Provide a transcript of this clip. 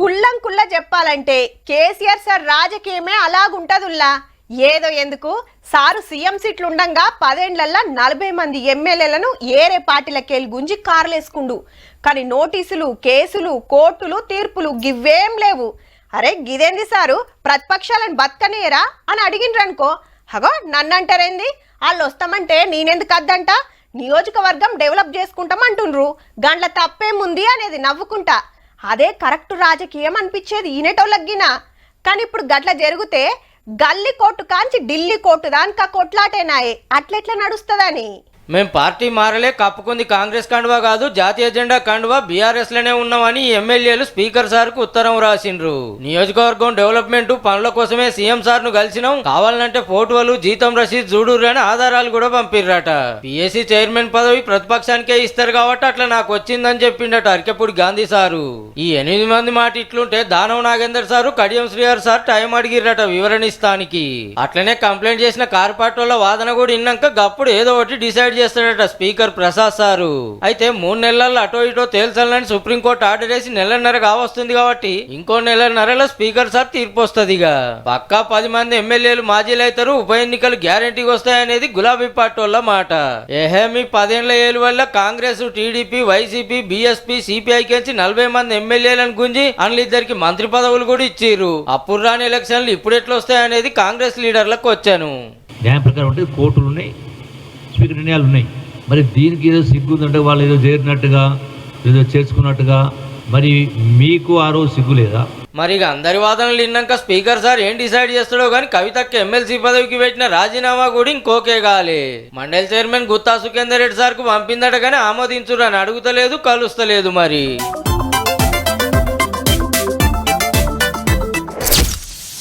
కుల్లం కుల్ల చెప్పాలంటే కేసీఆర్ సార్ రాజకీయమే అలాగుంటదుల్లా. ఏదో ఎందుకు సారు సీఎం సీట్లు ఉండంగా 10 ఏళ్లల్లా 40 మంది ఎమ్మెల్యేలను ఏరే పార్టీలకెళ్ళి గుంజి కార్లేసుకుండు. కానీ నోటీసులు, కేసులు, కోర్టులు, తీర్పులు గివ్వేం లేవు. అరే గిదేంది సారు, ప్రతిపక్షాలను బతకనేరా అని అడిగిండ్రనుకో, హగో నన్నంటారేంది, వాళ్ళు వస్తామంటే నేనెందుకు అద్దంట, నియోజకవర్గం డెవలప్ చేసుకుంటామంటుండ్రు, గండ్ల తప్పేముంది అనేది నవ్వుకుంటా. అదే కరెక్ట్ రాజకీయం అనిపించేది ఈనేటోళ్ళగినా. కానీ ఇప్పుడు గట్ల జరిగితే గల్లీ కోర్టు కాంచి ఢిల్లీ కోర్టు దానికా కొట్లాటేనాయే, అట్లెట్లా నడుస్తుందని. మేం పార్టీ మారలే, కప్పుకుంది కాంగ్రెస్ కండువా కాదు, జాతీయ జెండా కండువా బీఆర్ఎస్ లోనే ఉన్నామని ఎమ్మెల్యేలు స్పీకర్ సార్ కు ఉత్తరం రాసిండ్రు. నియోజకవర్గం డెవలప్మెంట్ పనుల కోసమే సీఎం సార్ ను కలిసినాం, కావాలంటే ఫోటోలు, జీతం రసీద్ చూడురు అని ఆధారాలు కూడా పంపిర్రట. పిఎస్సి చైర్మన్ పదవి ప్రతిపక్షానికే ఇస్తారు కాబట్టి అట్లా నాకు వచ్చిందని చెప్పిండట అరికెప్పుడు గాంధీ సారు. ఈ 8 మంది మాట ఇట్లుంటే Danam Nagender sir, Kadiyam Srihari sir time అడిగిర్రట వివరణిస్తానికి. అట్లనే కంప్లైంట్ చేసిన కార్పొరేటర్ల వాదన కూడా విన్నాక గప్పుడు ఏదో ఒకటి డిసైడ్ చేస్తాడట స్పీకర్ ప్రసాద్ సారు. అయితే 3 నెలల్లో అటో ఇటో తేల్చాలని సుప్రీంకోర్టు ఆర్డర్ వేసి నెలన్నర కావస్తుంది కాబట్టి ఇంకో నెలన్నరలో స్పీకర్ సార్ తీర్పు వస్తుంది. పక్కా 10 మంది ఎమ్మెల్యేలు మాజీలు అవుతారు, ఉప ఎన్నికలు గ్యారంటీగా వస్తాయనేది గులాబీ పార్టీ వాళ్ళ మాట. మీ 10 ఏళ్ల ఏలు వల్ల కాంగ్రెస్, టీడీపీ, వైసీపీ, బీఎస్పీ, సిపిఐకి 40 మంది ఎమ్మెల్యేలను గుంజి అందులిద్దరికి మంత్రి పదవులు కూడా ఇచ్చిర్రు. అప్పుడు రాని ఎలక్షన్లు ఇప్పుడు ఎట్లా వస్తాయనేది కాంగ్రెస్ లీడర్లకు వచ్చాను. న్యాయ ప్రకారం అంటే కోర్టులు ఉన్నాయి, స్పీకర్ నిర్ణయాలు ఉన్నాయి. మరి దీనికి ఏదో సిగ్గుందంటే వాళ్ళు ఏదో చేరినట్టుగా, ఏదో చేర్చుకున్నట్టుగా, మరి మీకు ఆ రోజు సిగ్గు లేదా? మరి అందరి వాదనలు విన్నాక స్పీకర్ సార్ ఏం డిసైడ్ చేస్తాడో గానీ కవితకి ఎమ్మెల్సీ పదవికి పెట్టిన రాజీనామా కూడా ఇంకోకే కాలే. మండలి చైర్మన్ గుత్తా సుఖేందర్ రెడ్డి సార్ కు పంపిందట గానీ ఆమోదించురని అడుగుతలేదు, కలుస్తలేదు మరి.